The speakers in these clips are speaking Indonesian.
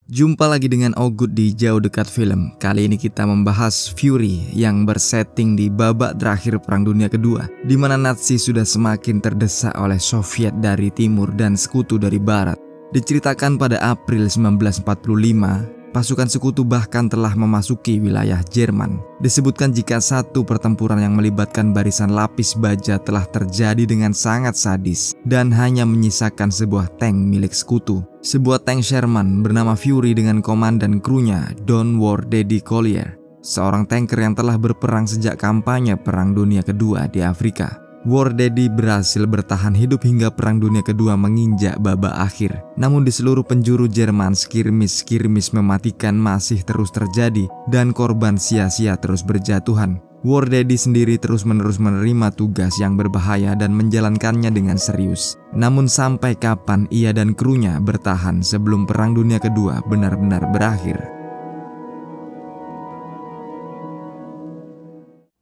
Jumpa lagi dengan Ogut di Jauh Dekat Film. Kali ini kita membahas Fury yang bersetting di babak terakhir Perang Dunia Kedua, di mana Nazi sudah semakin terdesak oleh Soviet dari timur dan sekutu dari barat. Diceritakan pada April 1945, pasukan sekutu bahkan telah memasuki wilayah Jerman. Disebutkan jika satu pertempuran yang melibatkan barisan lapis baja telah terjadi dengan sangat sadis dan hanya menyisakan sebuah tank milik sekutu. Sebuah tank Sherman bernama Fury dengan komandan krunya Don Wardaddy Collier, seorang tanker yang telah berperang sejak kampanye Perang Dunia Kedua di Afrika. Wardaddy berhasil bertahan hidup hingga Perang Dunia Kedua menginjak babak akhir. Namun di seluruh penjuru Jerman, skirmish mematikan masih terus terjadi dan korban sia-sia terus berjatuhan. Wardaddy sendiri terus-menerus menerima tugas yang berbahaya dan menjalankannya dengan serius. Namun sampai kapan ia dan krunya bertahan sebelum Perang Dunia Kedua benar-benar berakhir?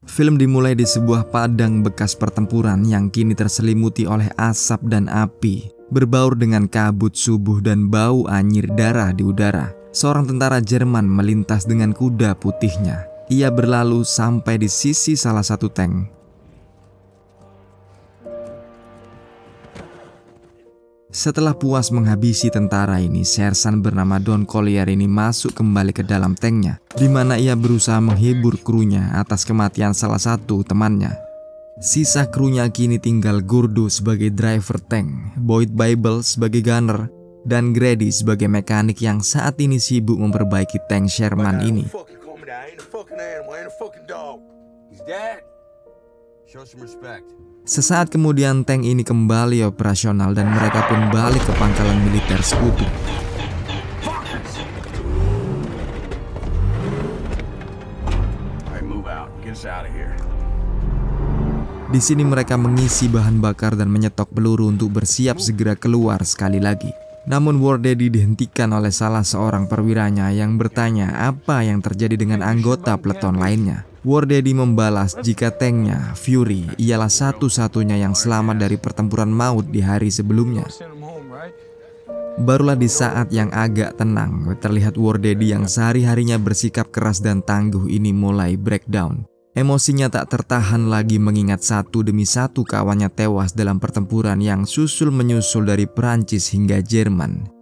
Film dimulai di sebuah padang bekas pertempuran yang kini terselimuti oleh asap dan api, berbaur dengan kabut subuh dan bau anyir darah di udara. Seorang tentara Jerman melintas dengan kuda putihnya. Ia berlalu sampai di sisi salah satu tank. Setelah puas menghabisi tentara ini, sersan bernama Don Collier ini masuk kembali ke dalam tanknya, di mana ia berusaha menghibur krunya atas kematian salah satu temannya. Sisa krunya kini tinggal Gurdu sebagai driver tank, Boyd Bible sebagai gunner, dan Grady sebagai mekanik yang saat ini sibuk memperbaiki tank Sherman ini. Sesaat kemudian tank ini kembali operasional dan mereka pun balik ke pangkalan militer sekutu. Di sini mereka mengisi bahan bakar dan menyetok peluru untuk bersiap segera keluar sekali lagi. Namun Wardaddy dihentikan oleh salah seorang perwiranya yang bertanya apa yang terjadi dengan anggota peleton lainnya. Wardaddy membalas jika tanknya, Fury, ialah satu-satunya yang selamat dari pertempuran maut di hari sebelumnya. Barulah di saat yang agak tenang, terlihat Wardaddy yang sehari-harinya bersikap keras dan tangguh ini mulai breakdown. Emosinya tak tertahan lagi mengingat satu demi satu kawannya tewas dalam pertempuran yang susul-menyusul dari Perancis hingga Jerman.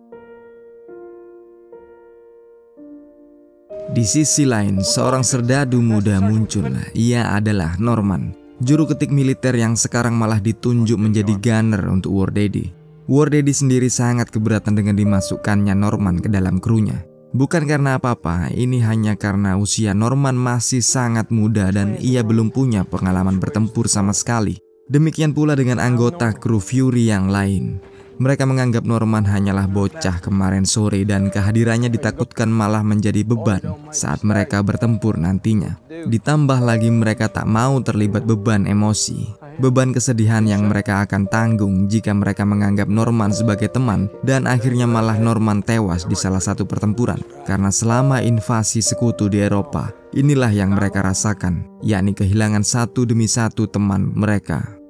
Di sisi lain, seorang serdadu muda muncul. Ia adalah Norman, juru ketik militer yang sekarang malah ditunjuk menjadi gunner untuk Wardaddy. Wardaddy sendiri sangat keberatan dengan dimasukkannya Norman ke dalam krunya. Bukan karena apa-apa, ini hanya karena usia Norman masih sangat muda dan ia belum punya pengalaman bertempur sama sekali. Demikian pula dengan anggota kru Fury yang lain. Mereka menganggap Norman hanyalah bocah kemarin sore dan kehadirannya ditakutkan malah menjadi beban saat mereka bertempur nantinya. Ditambah lagi mereka tak mau terlibat beban emosi, beban kesedihan yang mereka akan tanggung jika mereka menganggap Norman sebagai teman dan akhirnya malah Norman tewas di salah satu pertempuran. Karena selama invasi sekutu di Eropa, inilah yang mereka rasakan, yakni kehilangan satu demi satu teman mereka.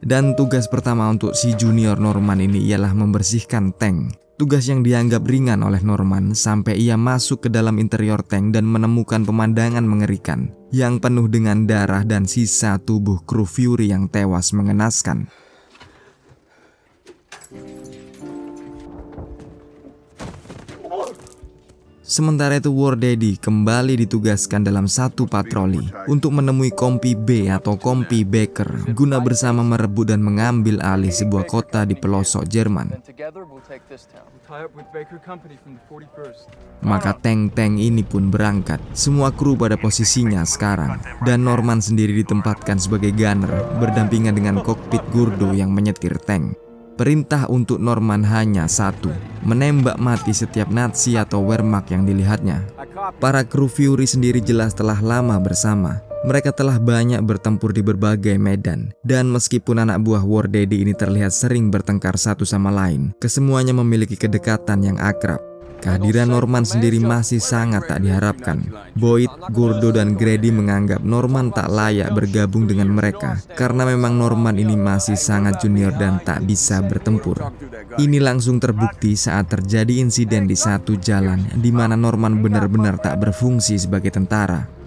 Dan tugas pertama untuk si junior Norman ini ialah membersihkan tank. Tugas yang dianggap ringan oleh Norman sampai ia masuk ke dalam interior tank dan menemukan pemandangan mengerikan yang penuh dengan darah dan sisa tubuh kru Fury yang tewas mengenaskan. Sementara itu Wardaddy kembali ditugaskan dalam satu patroli untuk menemui Kompi B atau Kompi Baker guna bersama merebut dan mengambil alih sebuah kota di pelosok Jerman. Maka tank-tank ini pun berangkat, semua kru pada posisinya sekarang, dan Norman sendiri ditempatkan sebagai gunner berdampingan dengan kokpit Gurdu yang menyetir tank. Perintah untuk Norman hanya satu, menembak mati setiap Nazi atau Wehrmacht yang dilihatnya. Para kru Fury sendiri jelas telah lama bersama. Mereka telah banyak bertempur di berbagai medan. Dan meskipun anak buah Wardaddy ini terlihat sering bertengkar satu sama lain, kesemuanya memiliki kedekatan yang akrab. kehadiran Norman sendiri masih sangat tak diharapkan. Boyd, Gordo, dan Grady menganggap Norman tak layak bergabung dengan mereka karena memang Norman ini masih sangat junior dan tak bisa bertempur. Ini langsung terbukti saat terjadi insiden di satu jalan di mana Norman benar-benar tak berfungsi sebagai tentara.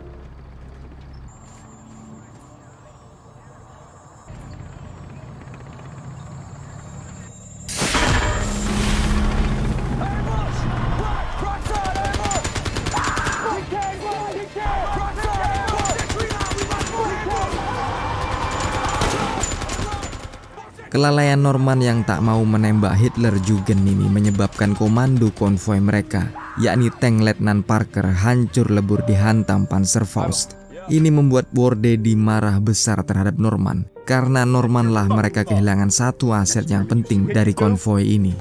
Kelalaian Norman yang tak mau menembak Hitlerjugend ini menyebabkan komando konvoi mereka, yakni tank Letnan Parker, hancur lebur dihantam Panzerfaust. Ini membuat War Daddy marah besar terhadap Norman, karena Normanlah mereka kehilangan satu aset yang penting dari konvoi ini.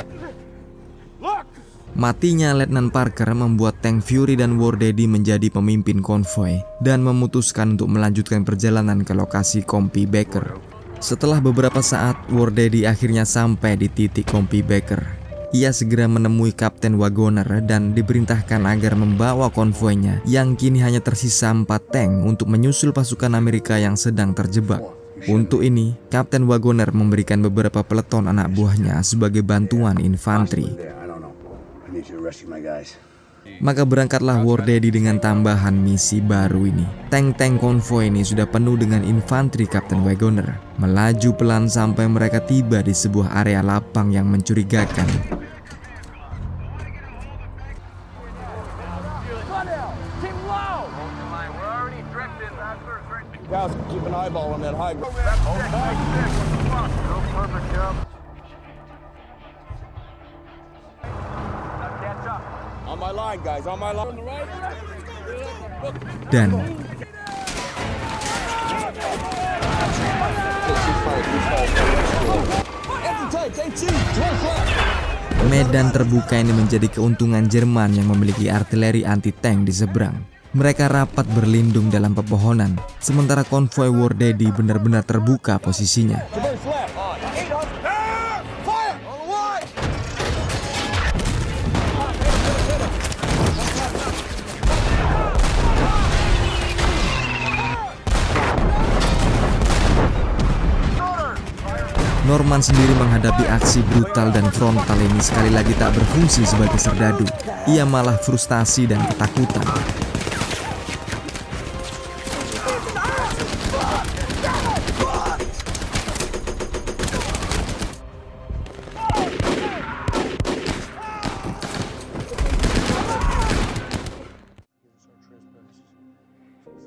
Matinya Letnan Parker membuat tank Fury dan War Daddy menjadi pemimpin konvoi dan memutuskan untuk melanjutkan perjalanan ke lokasi Kompi Baker. Setelah beberapa saat, War Daddy akhirnya sampai di titik Kompi Baker. Ia segera menemui Kapten Wagoner dan diperintahkan agar membawa konvoinya yang kini hanya tersisa 4 tank untuk menyusul pasukan Amerika yang sedang terjebak. Untuk ini, Kapten Wagoner memberikan beberapa peleton anak buahnya sebagai bantuan infanteri. Maka berangkatlah War Daddy dengan tambahan misi baru ini. Tank-tank konvoi ini sudah penuh dengan infanteri Kapten Wagoner, melaju pelan sampai mereka tiba di sebuah area lapang yang mencurigakan. Dan medan terbuka ini menjadi keuntungan Jerman yang memiliki artileri anti-tank di seberang. Mereka rapat berlindung dalam pepohonan, sementara konvoi War Daddy benar-benar terbuka posisinya. Norman sendiri menghadapi aksi brutal dan frontal ini sekali lagi tak berfungsi sebagai serdadu. Ia malah frustasi dan ketakutan.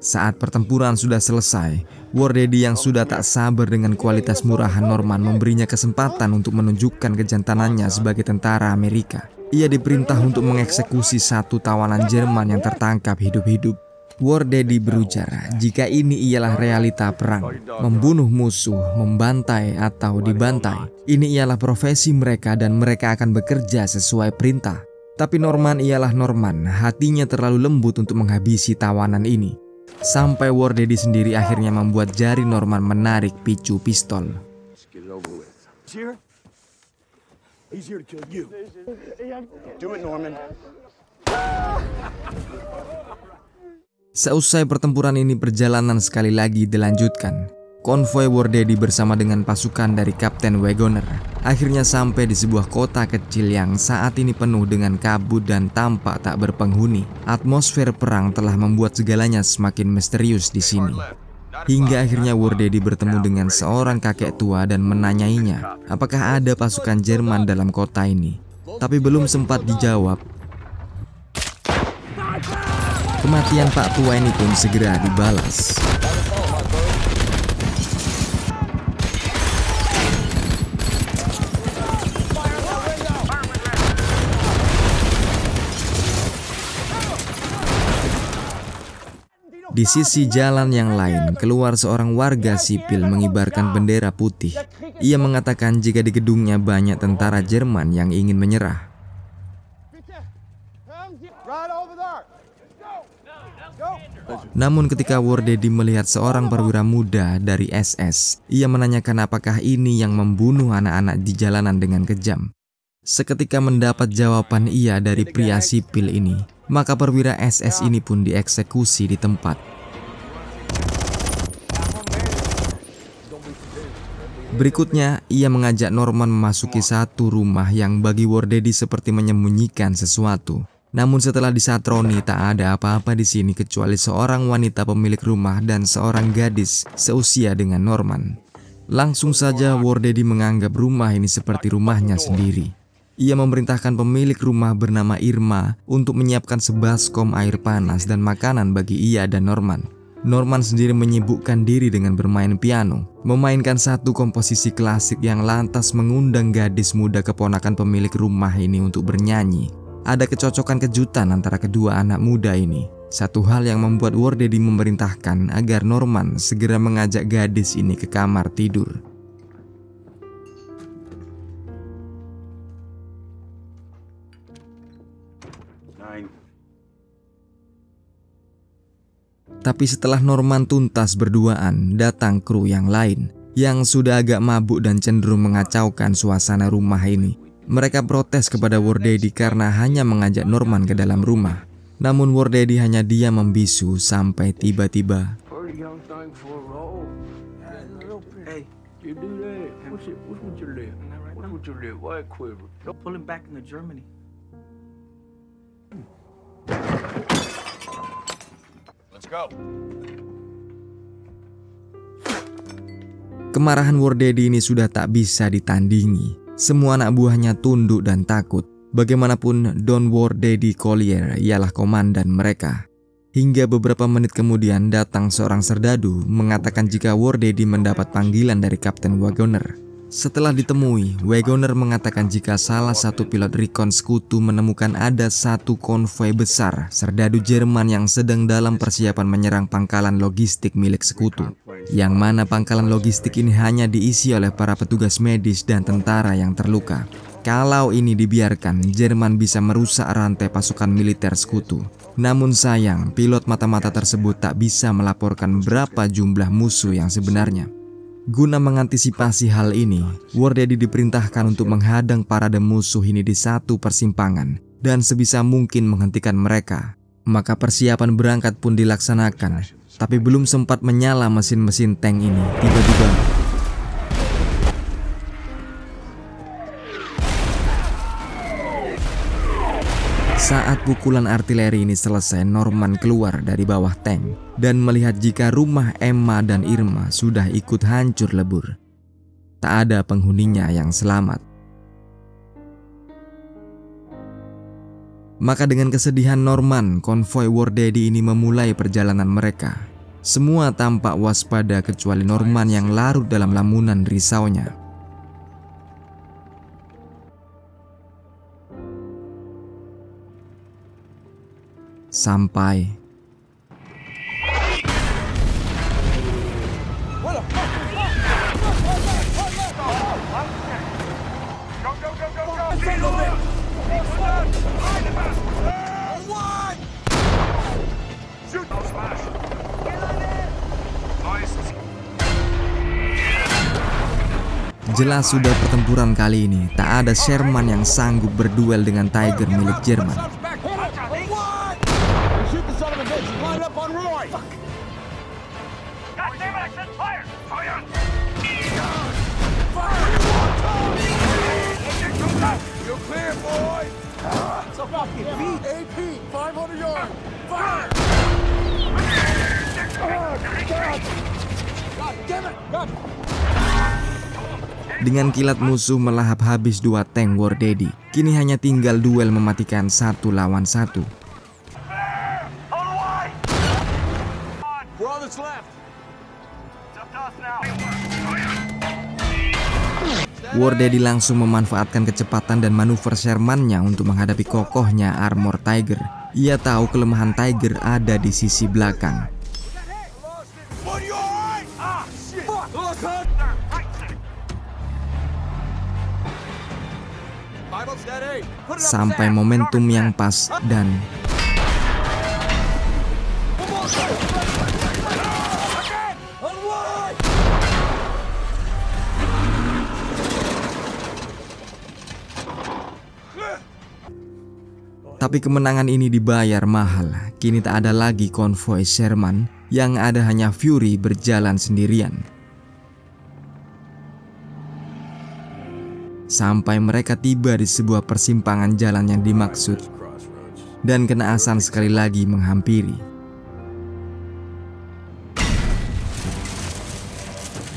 Saat pertempuran sudah selesai, War Daddy yang sudah tak sabar dengan kualitas murahan Norman memberinya kesempatan untuk menunjukkan kejantanannya sebagai tentara Amerika. Ia diperintah untuk mengeksekusi satu tawanan Jerman yang tertangkap hidup-hidup. War Daddy berujar jika ini ialah realita perang, membunuh musuh, membantai atau dibantai. Ini ialah profesi mereka dan mereka akan bekerja sesuai perintah. Tapi Norman ialah Norman, hatinya terlalu lembut untuk menghabisi tawanan ini. Sampai War Daddy sendiri akhirnya membuat jari Norman menarik picu pistol. Seusai pertempuran ini, perjalanan sekali lagi dilanjutkan. Konvoi War Daddy bersama dengan pasukan dari Kapten Wagoner akhirnya sampai di sebuah kota kecil yang saat ini penuh dengan kabut dan tampak tak berpenghuni. Atmosfer perang telah membuat segalanya semakin misterius di sini. Hingga akhirnya War Daddy bertemu dengan seorang kakek tua dan menanyainya apakah ada pasukan Jerman dalam kota ini. Tapi belum sempat dijawab, kematian Pak tua ini pun segera dibalas. Di sisi jalan yang lain, keluar seorang warga sipil mengibarkan bendera putih. Ia mengatakan jika di gedungnya banyak tentara Jerman yang ingin menyerah. Namun ketika War Daddy melihat seorang perwira muda dari SS, ia menanyakan apakah ini yang membunuh anak-anak di jalanan dengan kejam. Seketika mendapat jawaban iya dari pria sipil ini, maka perwira SS ini pun dieksekusi di tempat. Berikutnya, ia mengajak Norman memasuki satu rumah yang bagi Wardaddy seperti menyembunyikan sesuatu. Namun setelah disatroni, tak ada apa-apa di sini kecuali seorang wanita pemilik rumah dan seorang gadis seusia dengan Norman. Langsung saja Wardaddy menganggap rumah ini seperti rumahnya sendiri. Ia memerintahkan pemilik rumah bernama Irma untuk menyiapkan sebaskom air panas dan makanan bagi ia dan Norman. Norman sendiri menyibukkan diri dengan bermain piano, memainkan satu komposisi klasik yang lantas mengundang gadis muda keponakan pemilik rumah ini untuk bernyanyi. Ada kecocokan kejutan antara kedua anak muda ini. Satu hal yang membuat Wardaddy memerintahkan agar Norman segera mengajak gadis ini ke kamar tidur. Tapi setelah Norman tuntas berduaan, datang kru yang lain yang sudah agak mabuk dan cenderung mengacaukan suasana rumah ini. Mereka protes kepada Wardaddy karena hanya mengajak Norman ke dalam rumah. Namun Wardaddy hanya diam membisu sampai tiba-tiba kemarahan Wardaddy ini sudah tak bisa ditandingi. Semua anak buahnya tunduk dan takut. Bagaimanapun, Don Wardaddy Collier ialah komandan mereka. Hingga beberapa menit kemudian datang seorang serdadu mengatakan jika Wardaddy mendapat panggilan dari Kapten Wagoner. Setelah ditemui, Wagoner mengatakan jika salah satu pilot recon sekutu menemukan ada satu konvoi besar serdadu Jerman yang sedang dalam persiapan menyerang pangkalan logistik milik sekutu. Yang mana pangkalan logistik ini hanya diisi oleh para petugas medis dan tentara yang terluka. Kalau ini dibiarkan, Jerman bisa merusak rantai pasukan militer sekutu. Namun sayang, pilot mata-mata tersebut tak bisa melaporkan berapa jumlah musuh yang sebenarnya. Guna mengantisipasi hal ini, Wardaddy diperintahkan untuk menghadang parade musuh ini di satu persimpangan dan sebisa mungkin menghentikan mereka. Maka persiapan berangkat pun dilaksanakan, tapi belum sempat menyala mesin-mesin tank ini, tiba-tiba saat pukulan artileri ini selesai, Norman keluar dari bawah tank dan melihat jika rumah Emma dan Irma sudah ikut hancur lebur. Tak ada penghuninya yang selamat. Maka dengan kesedihan Norman, konvoi Wardaddy ini memulai perjalanan mereka. Semua tampak waspada kecuali Norman yang larut dalam lamunan risaunya. Sampai jelas sudah pertempuran kali ini tak ada Sherman yang sanggup berduel dengan Tiger milik Jerman. Dengan kilat musuh melahap habis 2 tank Wardaddy. Kini hanya tinggal duel mematikan 1 lawan 1. Wardaddy langsung memanfaatkan kecepatan dan manuver Sherman-nya untuk menghadapi kokohnya armor Tiger. Ia tahu kelemahan Tiger ada di sisi belakang. Sampai momentum yang pas dan Tapi kemenangan ini dibayar mahal. Kini tak ada lagi konvoi Sherman, yang ada hanya Fury berjalan sendirian. Sampai mereka tiba di sebuah persimpangan jalan yang dimaksud, dan kenaasan sekali lagi menghampiri.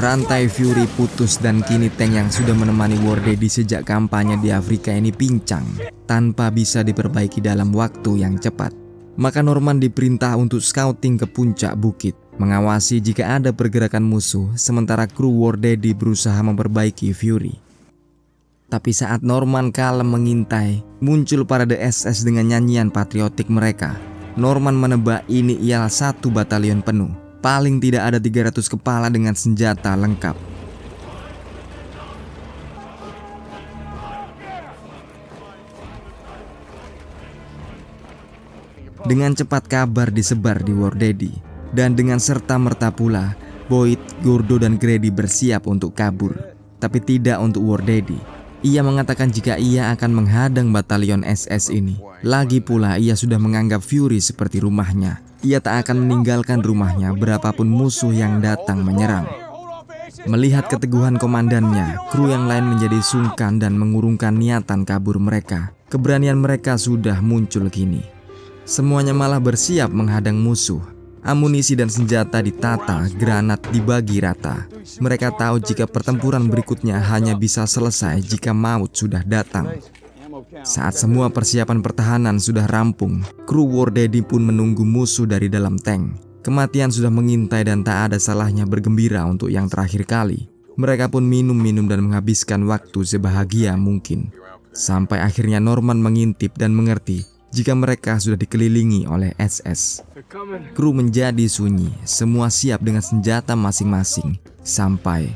Rantai Fury putus dan kini tank yang sudah menemani War Daddy sejak kampanye di Afrika ini pincang tanpa bisa diperbaiki dalam waktu yang cepat. Maka Norman diperintah untuk scouting ke puncak bukit, mengawasi jika ada pergerakan musuh, sementara kru War Daddy berusaha memperbaiki Fury. Tapi saat Norman kalem mengintai, muncul parade SS dengan nyanyian patriotik mereka. Norman menebak ini ialah satu batalion penuh. Paling tidak ada 300 kepala dengan senjata lengkap. Dengan cepat kabar disebar di War Daddy, dan dengan serta-merta pula Boyd, Gordo, dan Grady bersiap untuk kabur. Tapi tidak untuk War Daddy. Ia mengatakan jika ia akan menghadang batalion SS ini. Lagi pula ia sudah menganggap Fury seperti rumahnya. Ia tak akan meninggalkan rumahnya berapapun musuh yang datang menyerang. Melihat keteguhan komandannya, kru yang lain menjadi sungkan dan mengurungkan niatan kabur mereka. Keberanian mereka sudah muncul kini. Semuanya malah bersiap menghadang musuh. Amunisi dan senjata ditata, granat dibagi rata. Mereka tahu jika pertempuran berikutnya hanya bisa selesai jika maut sudah datang. Saat semua persiapan pertahanan sudah rampung, kru War Daddy pun menunggu musuh dari dalam tank. Kematian sudah mengintai dan tak ada salahnya bergembira untuk yang terakhir kali. Mereka pun minum-minum dan menghabiskan waktu sebahagia mungkin. Sampai akhirnya Norman mengintip dan mengerti jika mereka sudah dikelilingi oleh SS. Kru menjadi sunyi, semua siap dengan senjata masing-masing. Sampai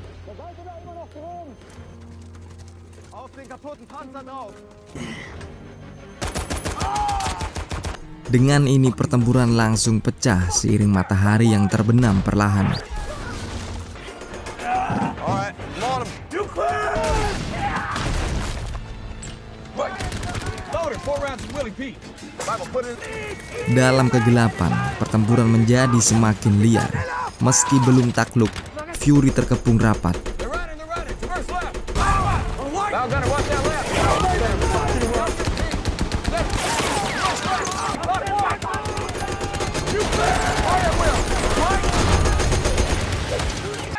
dengan ini pertempuran langsung pecah seiring matahari yang terbenam perlahan. Dalam kegelapan, pertempuran menjadi semakin liar. Meski belum takluk, Fury terkepung rapat.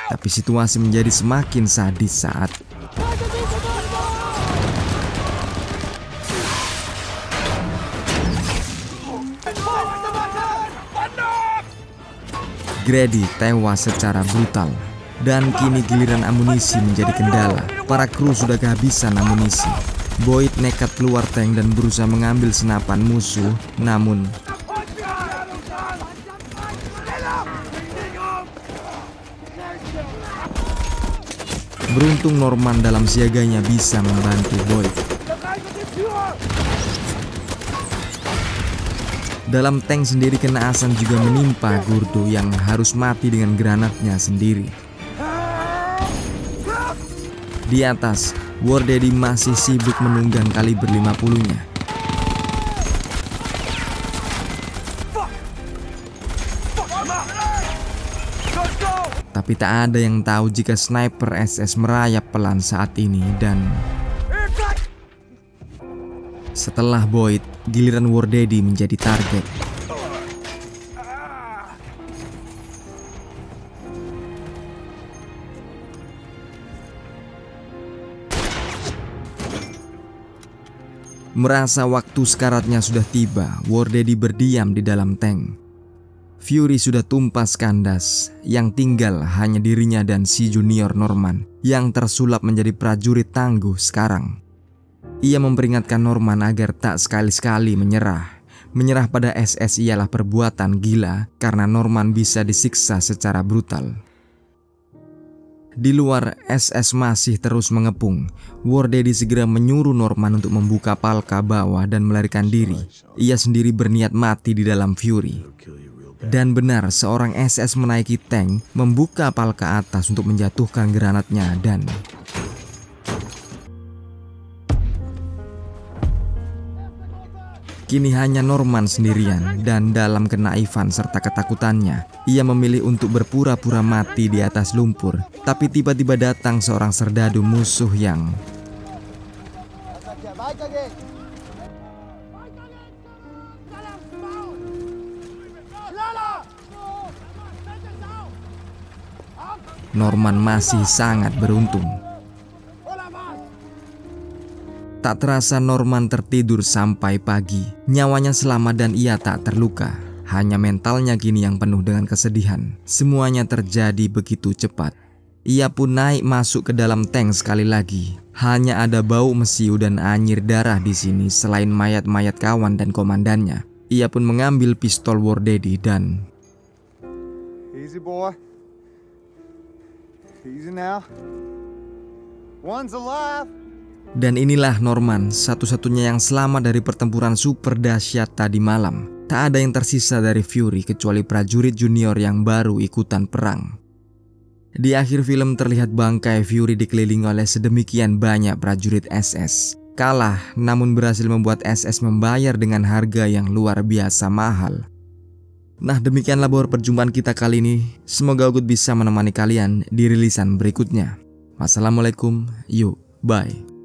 Tapi situasi menjadi semakin sadis saat Grady tewas secara brutal. Dan kini giliran amunisi menjadi kendala. Para kru sudah kehabisan amunisi. Boyd nekat keluar tank dan berusaha mengambil senapan musuh, namun beruntung Norman dalam siaganya bisa membantu Boyd. Dalam tank sendiri kenaasan juga menimpa Gordo yang harus mati dengan granatnya sendiri. Di atas, War Daddy masih sibuk menunggang kaliber 50-nya. Tapi tak ada yang tahu jika sniper SS merayap pelan saat ini dan setelah Boyd, giliran War Daddy menjadi target. Merasa waktu sekaratnya sudah tiba, War Daddy berdiam di dalam tank. Fury sudah tumpas kandas, yang tinggal hanya dirinya dan si junior Norman yang tersulap menjadi prajurit tangguh sekarang. Ia memperingatkan Norman agar tak sekali-sekali menyerah. Menyerah pada SS ialah perbuatan gila karena Norman bisa disiksa secara brutal. Di luar, SS masih terus mengepung. War Daddy segera menyuruh Norman untuk membuka palka bawah dan melarikan diri. Ia sendiri berniat mati di dalam Fury. Dan benar, seorang SS menaiki tank, membuka palka atas untuk menjatuhkan granatnya dan Kini hanya Norman sendirian, dan dalam kenaifan serta ketakutannya, ia memilih untuk berpura-pura mati di atas lumpur. Tapi tiba-tiba datang seorang serdadu musuh yang Norman masih sangat beruntung. Tak terasa Norman tertidur sampai pagi. Nyawanya selamat dan ia tak terluka. Hanya mentalnya kini yang penuh dengan kesedihan. Semuanya terjadi begitu cepat. Ia pun naik masuk ke dalam tank sekali lagi. Hanya ada bau mesiu dan anyir darah di sini selain mayat-mayat kawan dan komandannya. Ia pun mengambil pistol War Daddy dan Easy boy. Easy now. One's alive. Dan inilah Norman, satu-satunya yang selamat dari pertempuran super dahsyat tadi malam. Tak ada yang tersisa dari Fury kecuali prajurit junior yang baru ikutan perang. Di akhir film terlihat bangkai Fury dikelilingi oleh sedemikian banyak prajurit SS. Kalah, namun berhasil membuat SS membayar dengan harga yang luar biasa mahal. Nah, demikianlah Bor perjumpaan kita kali ini. Semoga Ogut bisa menemani kalian di rilisan berikutnya. Wassalamualaikum, yuk, bye.